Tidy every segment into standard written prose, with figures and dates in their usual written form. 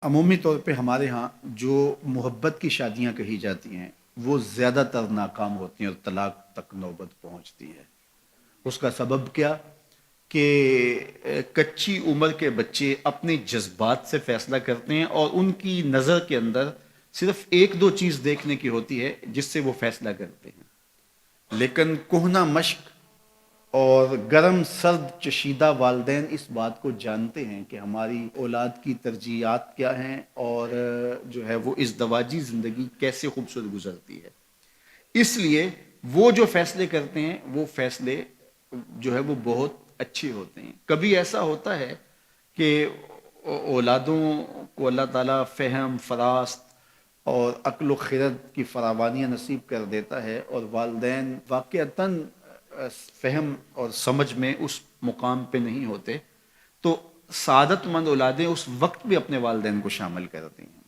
عمومی طور پہ ہمارے ہاں جو محبت کی شادیاں کہی جاتی ہیں وہ زیادہ تر ناکام ہوتی ہیں اور طلاق تک نوبت پہنچتی ہے۔ اس کا سبب کیا کہ کچی عمر کے بچے اپنے جذبات سے فیصلہ کرتے ہیں اور ان کی نظر کے اندر صرف ایک دو چیز دیکھنے کی ہوتی ہے جس سے وہ فیصلہ کرتے ہیں، لیکن کہنہ مشق اور گرم سرد چشیدہ والدین اس بات کو جانتے ہیں کہ ہماری اولاد کی ترجیحات کیا ہیں اور جو ہے وہ ازدواجی زندگی کیسے خوبصورت گزرتی ہے۔ اس لیے وہ جو فیصلے کرتے ہیں وہ فیصلے جو ہے وہ بہت اچھے ہوتے ہیں۔ کبھی ایسا ہوتا ہے کہ اولادوں کو اللہ تعالیٰ فہم، فراست اور عقل و خرد کی فراوانیاں نصیب کر دیتا ہے اور والدین واقعتاً فہم اور سمجھ میں اس مقام پہ نہیں ہوتے، تو سعادت مند اولادیں اس وقت بھی اپنے والدین کو شامل کرتی ہیں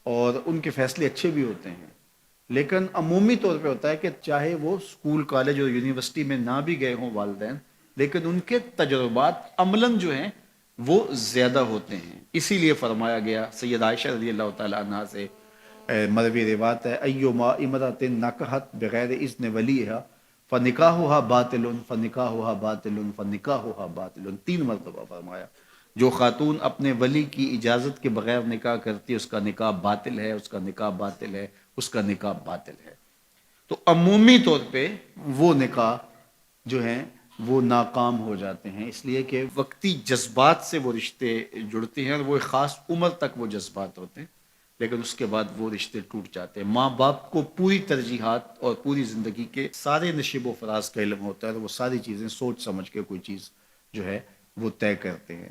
اور ان کے فیصلے اچھے بھی ہوتے ہیں۔ لیکن عمومی طور پہ ہوتا ہے کہ چاہے وہ اسکول، کالج اور یونیورسٹی میں نہ بھی گئے ہوں والدین، لیکن ان کے تجربات عملاً جو ہیں وہ زیادہ ہوتے ہیں۔ اسی لیے فرمایا گیا سید عائشہ رضی اللہ تعالیٰ عنہ سے مروی روایت ہے، ایما امرأۃ نکحت بغیر اذن ولیہا فنکاحها باطل فنکاحها باطل فنکاحها باطل، 3 مرتبہ فرمایا جو خاتون اپنے ولی کی اجازت کے بغیر نکاح کرتی ہے اس کا نکاح باطل ہے، اس کا نکاح باطل ہے، اس کا نکاح باطل ہے۔ تو عمومی طور پہ وہ نکاح جو ہیں وہ ناکام ہو جاتے ہیں، اس لیے کہ وقتی جذبات سے وہ رشتے جڑتے ہیں اور وہ ایک خاص عمر تک وہ جذبات ہوتے ہیں، لیکن اس کے بعد وہ رشتے ٹوٹ جاتے ہیں۔ ماں باپ کو پوری ترجیحات اور پوری زندگی کے سارے نشیب و فراز کا علم ہوتا ہے اور وہ ساری چیزیں سوچ سمجھ کے کوئی چیز جو ہے وہ طے کرتے ہیں۔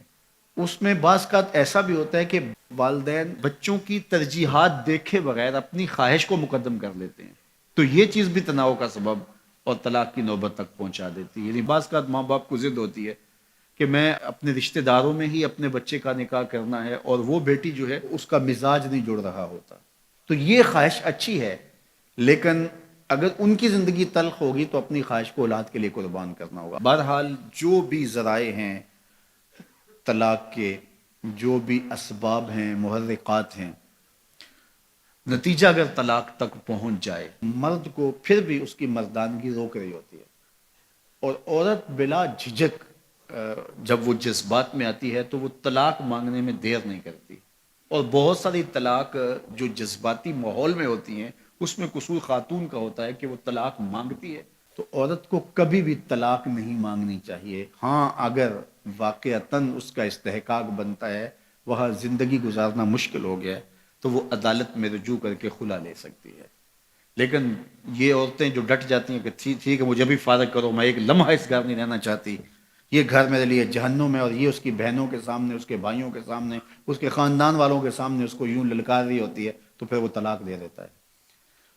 اس میں بعض کا ایسا بھی ہوتا ہے کہ والدین بچوں کی ترجیحات دیکھے بغیر اپنی خواہش کو مقدم کر لیتے ہیں، تو یہ چیز بھی تناؤ کا سبب اور طلاق کی نوبت تک پہنچا دیتی ہے۔ یعنی بعض کا ماں باپ کو ضد ہوتی ہے کہ میں اپنے رشتہ داروں میں ہی اپنے بچے کا نکاح کرنا ہے اور وہ بیٹی جو ہے اس کا مزاج نہیں جڑ رہا ہوتا، تو یہ خواہش اچھی ہے، لیکن اگر ان کی زندگی تلخ ہوگی تو اپنی خواہش کو اولاد کے لیے قربان کرنا ہوگا۔ بہرحال جو بھی ذرائع ہیں طلاق کے، جو بھی اسباب ہیں، محرکات ہیں، نتیجہ اگر طلاق تک پہنچ جائے، مرد کو پھر بھی اس کی مردانگی روک رہی ہوتی ہے اور عورت بلا جھجک جب وہ جذبات میں آتی ہے تو وہ طلاق مانگنے میں دیر نہیں کرتی، اور بہت ساری طلاق جو جذباتی ماحول میں ہوتی ہیں اس میں قصور خاتون کا ہوتا ہے کہ وہ طلاق مانگتی ہے۔ تو عورت کو کبھی بھی طلاق نہیں مانگنی چاہیے، ہاں اگر واقعتاً اس کا استحقاق بنتا ہے، وہاں زندگی گزارنا مشکل ہو گیا ہے، تو وہ عدالت میں رجوع کر کے خلا لے سکتی ہے۔ لیکن یہ عورتیں جو ڈٹ جاتی ہیں کہ ٹھیک ہے مجھے بھی فارغ کرو، میں ایک لمحہ اس گھر نہیں رہنا چاہتی، یہ گھر میرے لیے جہنم ہے، اور یہ اس کی بہنوں کے سامنے، اس کے بھائیوں کے سامنے، اس کے خاندان والوں کے سامنے اس کو یوں للکار رہی ہوتی ہے، تو پھر وہ طلاق دے دیتا ہے۔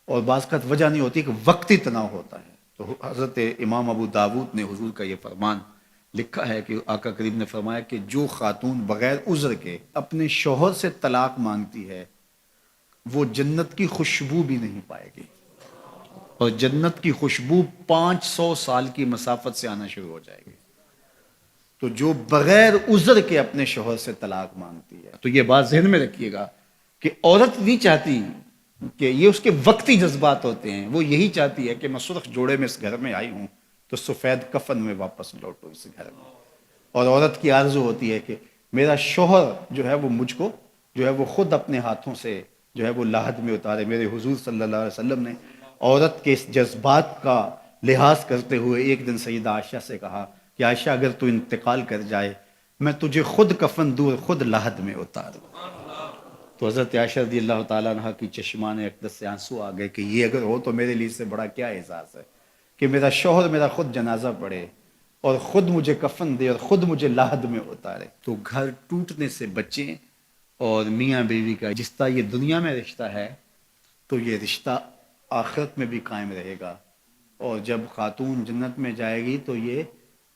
اور بعض کا وجہ نہیں ہوتی کہ وقتی تناؤ ہوتا ہے۔ تو حضرت امام ابو داود نے حضور کا یہ فرمان لکھا ہے کہ آقا کریم نے فرمایا کہ جو خاتون بغیر عذر کے اپنے شوہر سے طلاق مانگتی ہے وہ جنت کی خوشبو بھی نہیں پائے گی، اور جنت کی خوشبو 500 سال کی مسافت سے آنا شروع ہو جائے گی۔ تو جو بغیر عذر کے اپنے شوہر سے طلاق مانگتی ہے، تو یہ بات ذہن میں رکھیے گا کہ عورت نہیں چاہتی کہ یہ اس کے وقتی جذبات ہوتے ہیں، وہ یہی چاہتی ہے کہ میں سرخ جوڑے میں اس گھر میں آئی ہوں تو سفید کفن میں واپس لوٹوں اس گھر میں۔ اور عورت کی آرزو ہوتی ہے کہ میرا شوہر جو ہے وہ مجھ کو جو ہے وہ خود اپنے ہاتھوں سے جو ہے وہ لاحد میں اتارے۔ میرے حضور صلی اللہ علیہ وسلم نے عورت کے اس جذبات کا لحاظ کرتے ہوئے ایک دن سیدہ عائشہ سے کہا کہ عائشہ اگر تو انتقال کر جائے میں تجھے خود کفن دوں، خود لاحد میں اتاروں۔ تو حضرت عائشہ رضی اللہ تعالیٰ عنہ کی چشمان اقدس سے آنسو آ گئے کہ یہ اگر ہو تو میرے لیے اس سے بڑا کیا احساس ہے کہ میرا شوہر میرا خود جنازہ پڑھے اور خود مجھے کفن دے اور خود مجھے لاحد میں اتارے۔ تو گھر ٹوٹنے سے بچیں، اور میاں بیوی کا جس طرح یہ دنیا میں رشتہ ہے تو یہ رشتہ آخرت میں بھی قائم رہے گا، اور جب خاتون جنت میں جائے گی تو یہ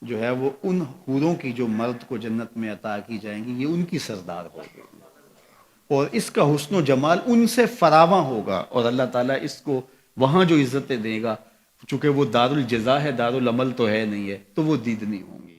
جو ہے وہ ان حوروں کی جو مرد کو جنت میں عطا کی جائیں گی یہ ان کی سردار ہوگی، اور اس کا حسن و جمال ان سے فراواں ہوگا، اور اللہ تعالیٰ اس کو وہاں جو عزتیں دے گا چونکہ وہ دار الجزا ہے، دار العمل تو ہے نہیں ہے، تو وہ دیدنی ہوں گی۔